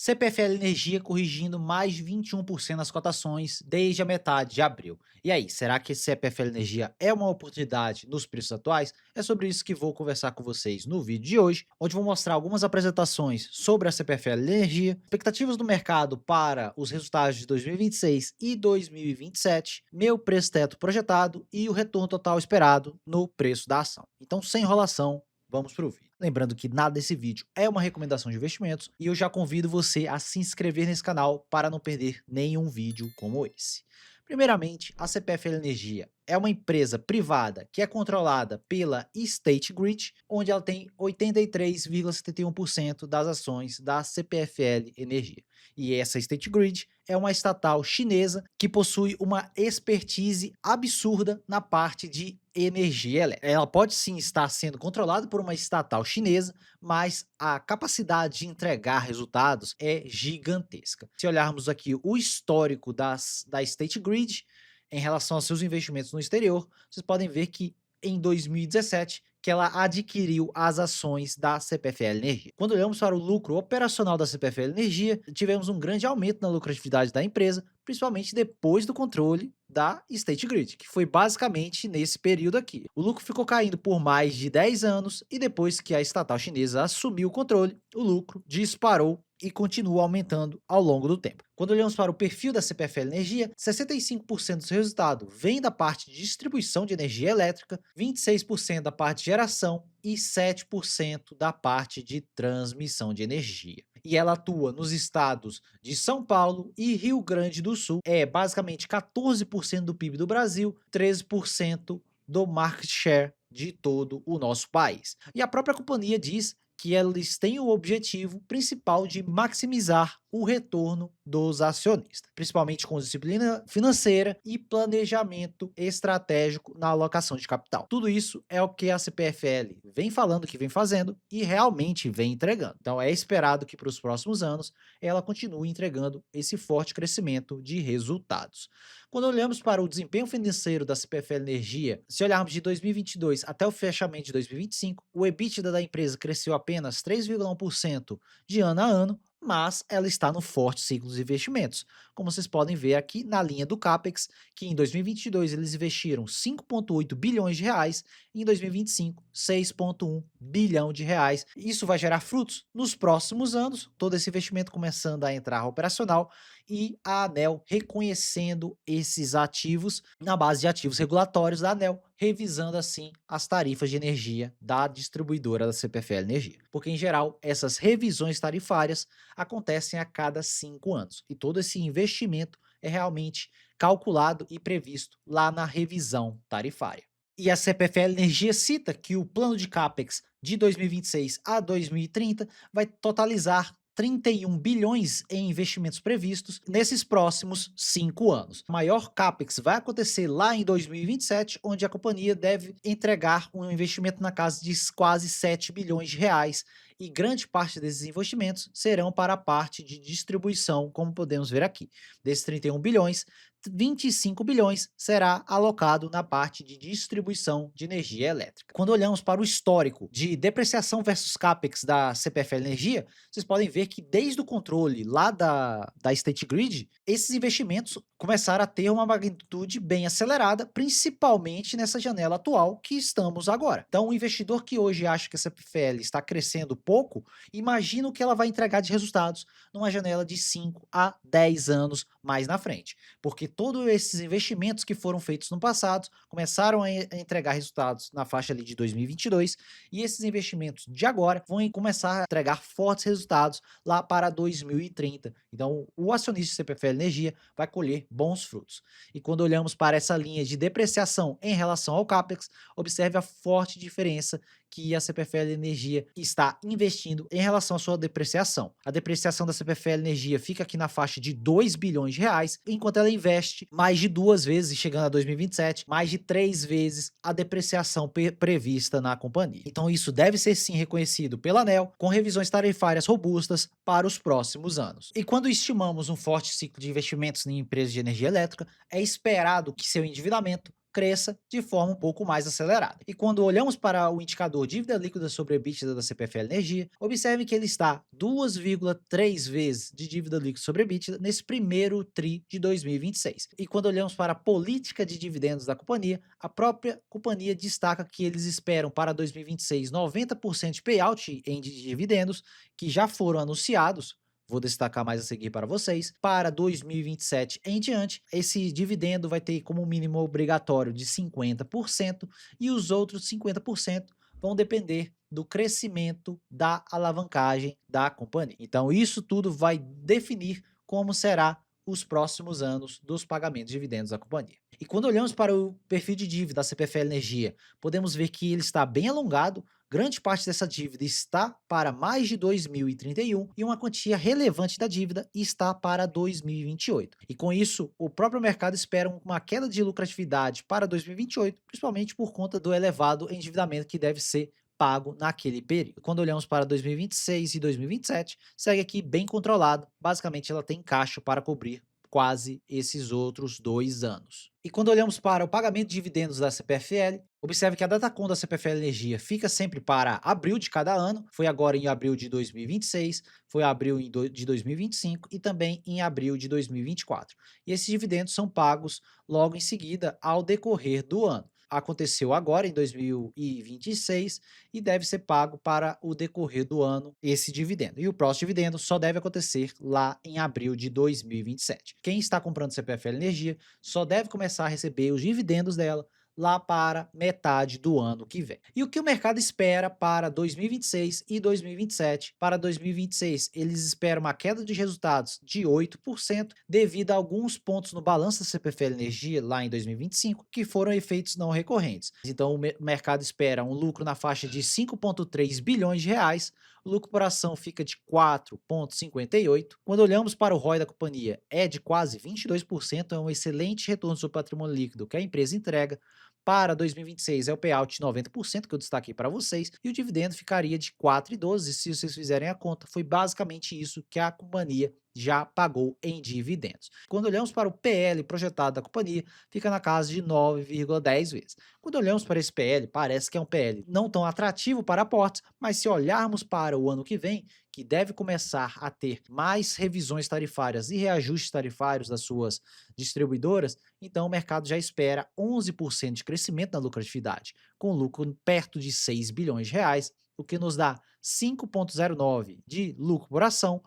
CPFL Energia corrigindo mais de 21% nas cotações desde a metade de abril. E aí, será que esse CPFL Energia é uma oportunidade nos preços atuais? É sobre isso que vou conversar com vocês no vídeo de hoje, onde vou mostrar algumas apresentações sobre a CPFL Energia, expectativas do mercado para os resultados de 2026 e 2027, meu preço teto projetado e o retorno total esperado no preço da ação. Então, sem enrolação, vamos para o vídeo. Lembrando que nada desse vídeo é uma recomendação de investimentos e eu já convido você a se inscrever nesse canal para não perder nenhum vídeo como esse. Primeiramente, a CPFL Energia é uma empresa privada que é controlada pela State Grid, onde ela tem 83,71% das ações da CPFL Energia. E essa State Grid é uma estatal chinesa que possui uma expertise absurda na parte de energia elétrica. Ela pode sim estar sendo controlada por uma estatal chinesa, mas a capacidade de entregar resultados é gigantesca. Se olharmos aqui o histórico da State Grid em relação aos seus investimentos no exterior, vocês podem ver que em 2017 que ela adquiriu as ações da CPFL Energia. Quando olhamos para o lucro operacional da CPFL Energia, tivemos um grande aumento na lucratividade da empresa, principalmente depois do controle da State Grid, que foi basicamente nesse período aqui. O lucro ficou caindo por mais de 10 anos e depois que a estatal chinesa assumiu o controle, o lucro disparou e continua aumentando ao longo do tempo. Quando olhamos para o perfil da CPFL Energia, 65% do seu resultado vem da parte de distribuição de energia elétrica, 26% da parte de geração e 7% da parte de transmissão de energia. E ela atua nos estados de São Paulo e Rio Grande do Sul. É basicamente 14% do PIB do Brasil, 13% do market share de todo o nosso país. E a própria companhia diz que eles têm o objetivo principal de maximizar o retorno dos acionistas, principalmente com disciplina financeira e planejamento estratégico na alocação de capital. Tudo isso é o que a CPFL vem falando que vem fazendo e realmente vem entregando. Então é esperado que para os próximos anos ela continue entregando esse forte crescimento de resultados. Quando olhamos para o desempenho financeiro da CPFL Energia, se olharmos de 2022 até o fechamento de 2025, o EBITDA da empresa cresceu apenas 3,1% de ano a ano, mas ela está no forte ciclo dos investimentos. Como vocês podem ver aqui na linha do CAPEX, que em 2022 eles investiram 5,8 bilhões de reais e em 2025 6,1 bilhão de reais. Isso vai gerar frutos nos próximos anos, todo esse investimento começando a entrar operacional e a ANEEL reconhecendo esses ativos na base de ativos regulatórios da ANEEL, revisando assim as tarifas de energia da distribuidora da CPFL Energia. Porque em geral, essas revisões tarifárias acontecem a cada 5 anos e todo esse investimento é realmente calculado e previsto lá na revisão tarifária. E a CPFL Energia cita que o plano de CAPEX de 2026 a 2030 vai totalizar 31 bilhões em investimentos previstos nesses próximos 5 anos. O maior CAPEX vai acontecer lá em 2027, onde a companhia deve entregar um investimento na casa de quase 7 bilhões de reais, e grande parte desses investimentos serão para a parte de distribuição, como podemos ver aqui. Desses 31 bilhões, 25 bilhões será alocado na parte de distribuição de energia elétrica. Quando olhamos para o histórico de depreciação versus CAPEX da CPFL Energia, vocês podem ver que desde o controle lá da State Grid, esses investimentos começaram a ter uma magnitude bem acelerada, principalmente nessa janela atual que estamos agora. Então, o investidor que hoje acha que a CPFL está crescendo pouco, imagina o que ela vai entregar de resultados numa janela de 5 a 10 anos mais na frente, porque todos esses investimentos que foram feitos no passado começaram a entregar resultados na faixa ali de 2022 e esses investimentos de agora vão começar a entregar fortes resultados lá para 2030. Então, o acionista CPFL Energia vai colher bons frutos. E quando olhamos para essa linha de depreciação em relação ao CAPEX, observe a forte diferença que a CPFL Energia está investindo em relação à sua depreciação. A depreciação da CPFL Energia fica aqui na faixa de 2 bilhões de reais, enquanto ela investe mais de 2 vezes, chegando a 2027, mais de 3 vezes a depreciação prevista na companhia. Então isso deve ser sim reconhecido pela ANEEL, com revisões tarifárias robustas para os próximos anos. E quando estimamos um forte ciclo de investimentos em empresas de energia elétrica, é esperado que seu endividamento cresça de forma um pouco mais acelerada. E quando olhamos para o indicador dívida líquida sobre EBITDA da CPFL Energia, observe que ele está 2,3 vezes de dívida líquida sobre EBITDA nesse primeiro TRI de 2026. E quando olhamos para a política de dividendos da companhia, a própria companhia destaca que eles esperam para 2026 90% de payout em dividendos que já foram anunciados. Vou destacar mais a seguir para vocês. Para 2027 em diante, esse dividendo vai ter como mínimo obrigatório de 50% e os outros 50% vão depender do crescimento da alavancagem da companhia. Então, isso tudo vai definir como será os próximos anos dos pagamentos de dividendos da companhia. E quando olhamos para o perfil de dívida da CPFL Energia, podemos ver que ele está bem alongado. Grande parte dessa dívida está para mais de 2031 e uma quantia relevante da dívida está para 2028. E com isso, o próprio mercado espera uma queda de lucratividade para 2028, principalmente por conta do elevado endividamento que deve ser pago naquele período. Quando olhamos para 2026 e 2027, segue aqui bem controlado. Basicamente, ela tem caixa para cobrir quase esses outros 2 anos. E quando olhamos para o pagamento de dividendos da CPFL, observe que a datacom da CPFL Energia fica sempre para abril de cada ano, foi agora em abril de 2026, foi abril de 2025 e também em abril de 2024. E esses dividendos são pagos logo em seguida ao decorrer do ano. Aconteceu agora em 2026 e deve ser pago para o decorrer do ano esse dividendo. E o próximo dividendo só deve acontecer lá em abril de 2027. Quem está comprando CPFL Energia só deve começar a receber os dividendos dela lá para metade do ano que vem. E o que o mercado espera para 2026 e 2027? Para 2026, eles esperam uma queda de resultados de 8% devido a alguns pontos no balanço da CPFL Energia lá em 2025 que foram efeitos não recorrentes. Então o mercado espera um lucro na faixa de 5,3 bilhões de reais, o lucro por ação fica de 4,58. Quando olhamos para o ROI da companhia, é de quase 22%, é um excelente retorno sobre patrimônio líquido que a empresa entrega. Para 2026 é o payout de 90%, que eu destaquei para vocês, e o dividendo ficaria de 4,12, se vocês fizerem a conta. Foi basicamente isso que a companhia já pagou em dividendos. Quando olhamos para o PL projetado da companhia, fica na casa de 9,10 vezes. Quando olhamos para esse PL, parece que é um PL não tão atrativo para aportes, mas se olharmos para o ano que vem, que deve começar a ter mais revisões tarifárias e reajustes tarifários das suas distribuidoras, então o mercado já espera 11% de crescimento na lucratividade, com lucro perto de 6 bilhões de reais, o que nos dá 5,09 de lucro por ação,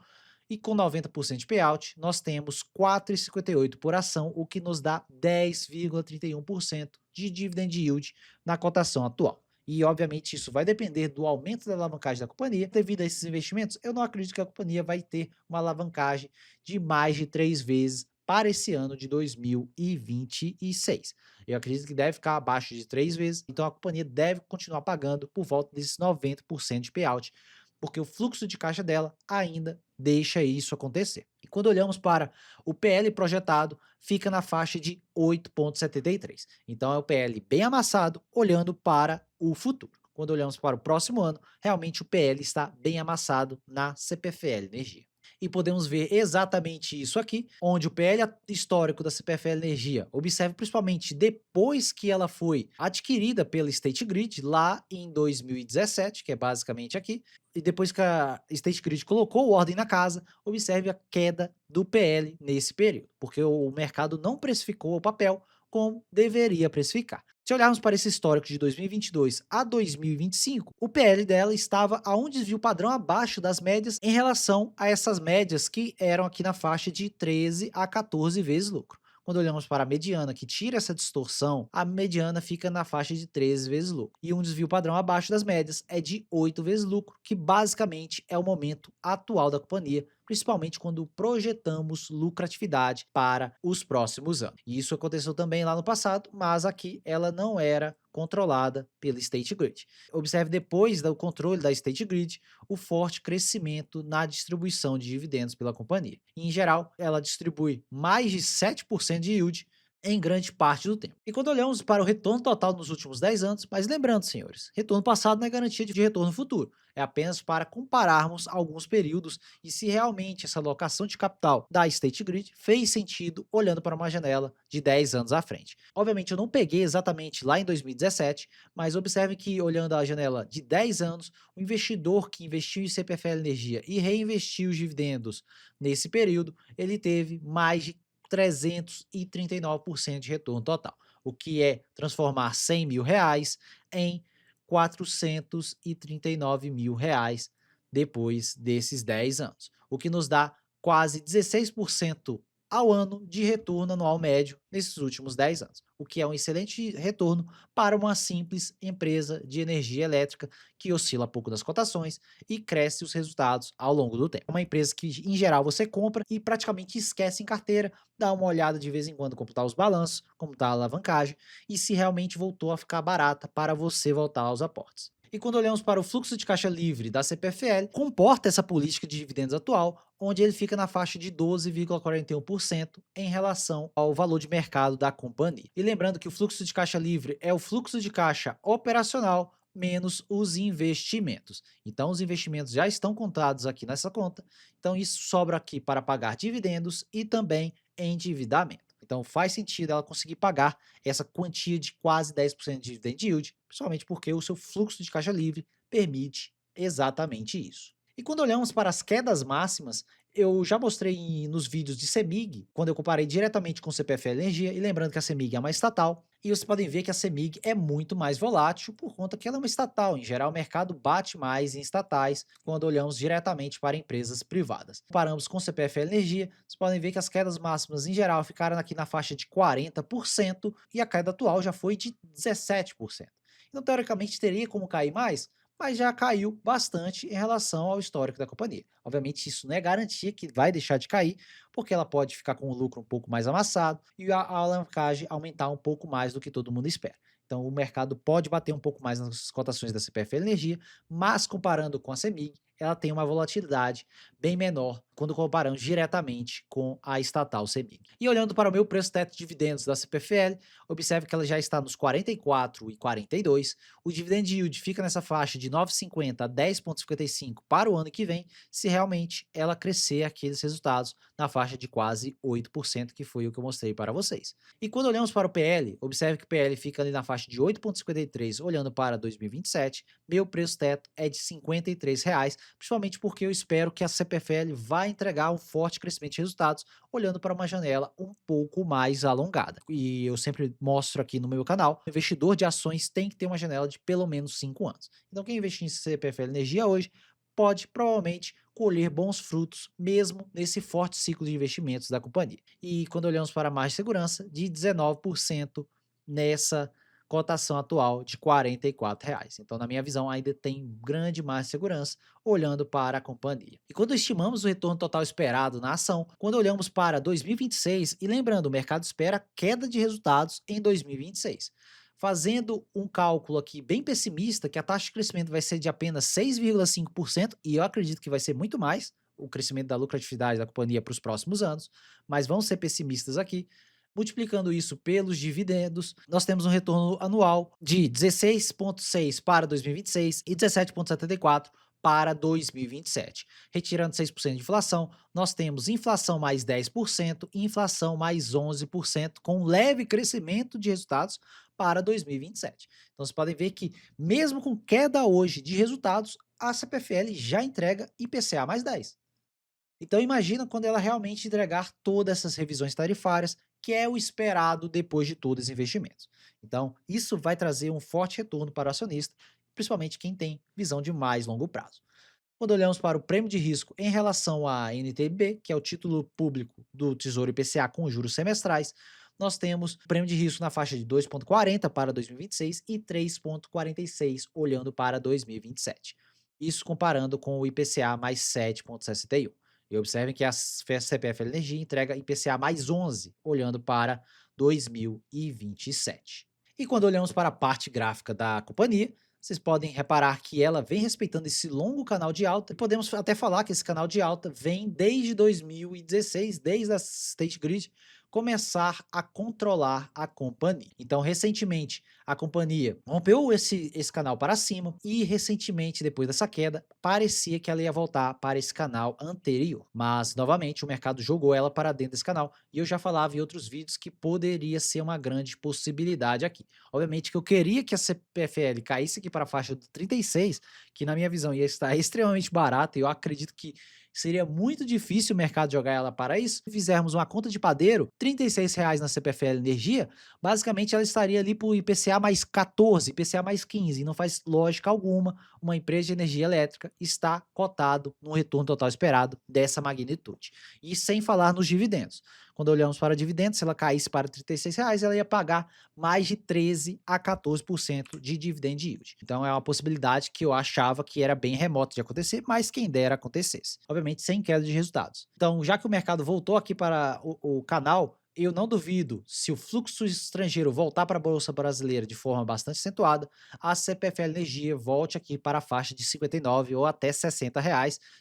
e com 90% de payout, nós temos 4,58 por ação, o que nos dá 10,31% de dividend yield na cotação atual. E, obviamente, isso vai depender do aumento da alavancagem da companhia. Devido a esses investimentos, eu não acredito que a companhia vai ter uma alavancagem de mais de 3 vezes para esse ano de 2026. Eu acredito que deve ficar abaixo de 3 vezes, então a companhia deve continuar pagando por volta desses 90% de payout, porque o fluxo de caixa dela ainda deixa isso acontecer. E quando olhamos para o PL projetado, fica na faixa de 8,73. Então é o PL bem amassado, olhando para o futuro. Quando olhamos para o próximo ano, realmente o PL está bem amassado na CPFL Energia. E podemos ver exatamente isso aqui, onde o PL histórico da CPFL Energia, observe principalmente depois que ela foi adquirida pela State Grid, lá em 2017, que é basicamente aqui, e depois que a State Grid colocou ordem na casa, observe a queda do PL nesse período, porque o mercado não precificou o papel como deveria precificar. Se olharmos para esse histórico de 2022 a 2025, o PL dela estava a um desvio padrão abaixo das médias em relação a essas médias que eram aqui na faixa de 13 a 14 vezes lucro. Quando olhamos para a mediana, que tira essa distorção, a mediana fica na faixa de 13 vezes lucro. E um desvio padrão abaixo das médias é de 8 vezes lucro, que basicamente é o momento atual da companhia, principalmente quando projetamos lucratividade para os próximos anos. E isso aconteceu também lá no passado, mas aqui ela não era controlada pela State Grid. Observe depois do controle da State Grid o forte crescimento na distribuição de dividendos pela companhia. Em geral, ela distribui mais de 7% de yield em grande parte do tempo. E quando olhamos para o retorno total nos últimos 10 anos, mas lembrando, senhores, retorno passado não é garantia de retorno futuro, é apenas para compararmos alguns períodos e se realmente essa alocação de capital da State Grid fez sentido olhando para uma janela de 10 anos à frente. Obviamente eu não peguei exatamente lá em 2017, mas observe que olhando a janela de 10 anos, o investidor que investiu em CPFL Energia e reinvestiu os dividendos nesse período, ele teve mais de 339% de retorno total, o que é transformar R$ 100.000 em R$ 439.000 depois desses 10 anos, o que nos dá quase 16% ao ano de retorno anual médio nesses últimos 10 anos, o que é um excelente retorno para uma simples empresa de energia elétrica que oscila pouco nas cotações e cresce os resultados ao longo do tempo. É uma empresa que, em geral, você compra e praticamente esquece em carteira, dá uma olhada de vez em quando como está os balanços, como está a alavancagem e se realmente voltou a ficar barata para você voltar aos aportes. E quando olhamos para o fluxo de caixa livre da CPFL, comporta essa política de dividendos atual, onde ele fica na faixa de 12,41% em relação ao valor de mercado da companhia. E lembrando que o fluxo de caixa livre é o fluxo de caixa operacional menos os investimentos. Então, os investimentos já estão contados aqui nessa conta, então isso sobra aqui para pagar dividendos e também endividamento. Então faz sentido ela conseguir pagar essa quantia de quase 10% de dividend yield, principalmente porque o seu fluxo de caixa livre permite exatamente isso. E quando olhamos para as quedas máximas, eu já mostrei nos vídeos de CEMIG, quando eu comparei diretamente com o CPFL Energia, e lembrando que a CEMIG é uma estatal, e vocês podem ver que a CEMIG é muito mais volátil por conta que ela é uma estatal. Em geral, o mercado bate mais em estatais quando olhamos diretamente para empresas privadas. Comparamos com o CPFL Energia, vocês podem ver que as quedas máximas em geral ficaram aqui na faixa de 40% e a queda atual já foi de 17%. Então, teoricamente, teria como cair mais, mas já caiu bastante em relação ao histórico da companhia. Obviamente, isso não é garantia que vai deixar de cair, porque ela pode ficar com o lucro um pouco mais amassado e a alavancagem aumentar um pouco mais do que todo mundo espera. Então, o mercado pode bater um pouco mais nas cotações da CPFL Energia, mas comparando com a CEMIG, ela tem uma volatilidade bem menor quando comparamos diretamente com a estatal CEMIG. E olhando para o meu preço teto de dividendos da CPFL, observe que ela já está nos 44 e 42, o dividend yield fica nessa faixa de 9,50 a 10,55 para o ano que vem, se realmente ela crescer aqueles resultados na faixa de quase 8%, que foi o que eu mostrei para vocês. E quando olhamos para o PL, observe que o PL fica ali na faixa de 8,53 olhando para 2027, meu preço teto é de R$ 53, principalmente porque eu espero que a CPFL vai entregar um forte crescimento de resultados, olhando para uma janela um pouco mais alongada. E eu sempre mostro aqui no meu canal, o investidor de ações tem que ter uma janela de pelo menos 5 anos. Então quem investir em CPFL Energia hoje pode provavelmente colher bons frutos mesmo nesse forte ciclo de investimentos da companhia. E quando olhamos para a margem de segurança, de 19% nessa cotação atual de R$ 44. Então, na minha visão, ainda tem grande margem de segurança olhando para a companhia. E quando estimamos o retorno total esperado na ação, quando olhamos para 2026, e lembrando, o mercado espera queda de resultados em 2026. Fazendo um cálculo aqui bem pessimista, que a taxa de crescimento vai ser de apenas 6,5%, e eu acredito que vai ser muito mais o crescimento da lucratividade da companhia para os próximos anos, mas vamos ser pessimistas aqui. Multiplicando isso pelos dividendos, nós temos um retorno anual de 16,6 para 2026 e 17,74 para 2027. Retirando 6% de inflação, nós temos inflação mais 10% e inflação mais 11%, com um leve crescimento de resultados para 2027. Então, vocês podem ver que, mesmo com queda hoje de resultados, a CPFL já entrega IPCA mais 10. Então imagina quando ela realmente entregar todas essas revisões tarifárias, que é o esperado depois de todos os investimentos. Então isso vai trazer um forte retorno para o acionista, principalmente quem tem visão de mais longo prazo. Quando olhamos para o prêmio de risco em relação à NTNB, que é o título público do Tesouro IPCA com juros semestrais, nós temos prêmio de risco na faixa de 2,40 para 2026 e 3,46 olhando para 2027. Isso comparando com o IPCA mais 7,61. E observem que a CPFL Energia entrega IPCA mais 11, olhando para 2027. E quando olhamos para a parte gráfica da companhia, vocês podem reparar que ela vem respeitando esse longo canal de alta, e podemos até falar que esse canal de alta vem desde 2016, desde a State Grid, começar a controlar a companhia. Então, recentemente, a companhia rompeu esse canal para cima e recentemente, depois dessa queda, parecia que ela ia voltar para esse canal anterior. Mas, novamente, o mercado jogou ela para dentro desse canal e eu já falava em outros vídeos que poderia ser uma grande possibilidade aqui. Obviamente que eu queria que a CPFL caísse aqui para a faixa do 36, que na minha visão ia estar extremamente barata e eu acredito que seria muito difícil o mercado jogar ela para isso. Se fizermos uma conta de padeiro, R$ 36 na CPFL Energia, basicamente ela estaria ali por IPCA mais 14, IPCA mais 15, e não faz lógica alguma uma empresa de energia elétrica estar cotado no retorno total esperado dessa magnitude. E sem falar nos dividendos. Quando olhamos para dividendos, se ela caísse para R$ 36, ela ia pagar mais de 13 a 14% de dividend yield. Então é uma possibilidade que eu achava que era bem remota de acontecer, mas quem dera acontecesse. Obviamente sem queda de resultados. Então, já que o mercado voltou aqui para o canal, eu não duvido, se o fluxo estrangeiro voltar para a Bolsa Brasileira de forma bastante acentuada, a CPFL Energia volte aqui para a faixa de 59 ou até R$ 60,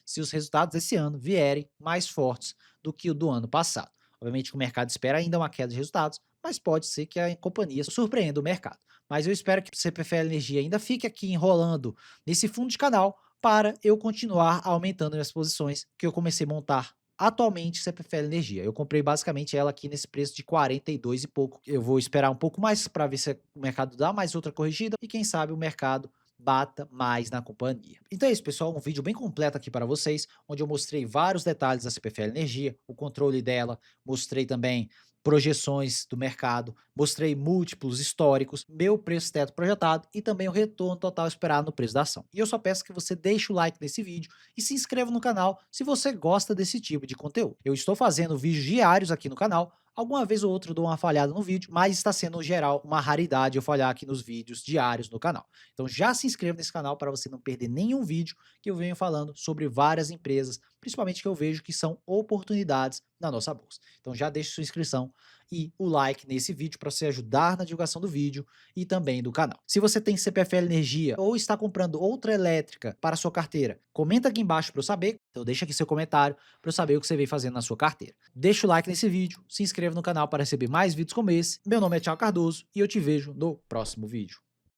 se os resultados desse ano vierem mais fortes do que o do ano passado. Obviamente que o mercado espera ainda uma queda de resultados, mas pode ser que a companhia surpreenda o mercado. Mas eu espero que o CPFL Energia ainda fique aqui enrolando nesse fundo de canal para eu continuar aumentando minhas posições que eu comecei a montar atualmente CPFL Energia. Eu comprei basicamente ela aqui nesse preço de 42 e pouco. Eu vou esperar um pouco mais para ver se o mercado dá mais outra corrigida e quem sabe o mercado bata mais na companhia. Então é isso, pessoal, um vídeo bem completo aqui para vocês, onde eu mostrei vários detalhes da CPFL Energia, o controle dela, mostrei também projeções do mercado, mostrei múltiplos históricos, meu preço teto projetado e também o retorno total esperado no preço da ação. E eu só peço que você deixe o like nesse vídeo e se inscreva no canal se você gosta desse tipo de conteúdo. Eu estou fazendo vídeos diários aqui no canal, alguma vez ou outra eu dou uma falhada no vídeo, mas está sendo, no geral, uma raridade eu falhar aqui nos vídeos diários no canal. Então já se inscreva nesse canal para você não perder nenhum vídeo que eu venho falando sobre várias empresas, principalmente que eu vejo que são oportunidades na nossa bolsa. Então já deixe sua inscrição e o like nesse vídeo para você ajudar na divulgação do vídeo e também do canal. Se você tem CPFL Energia ou está comprando outra elétrica para a sua carteira, comenta aqui embaixo para eu saber. Então deixa aqui seu comentário para eu saber o que você vem fazendo na sua carteira. Deixa o like nesse vídeo, se inscreva no canal para receber mais vídeos como esse. Meu nome é Thiago Cardoso e eu te vejo no próximo vídeo.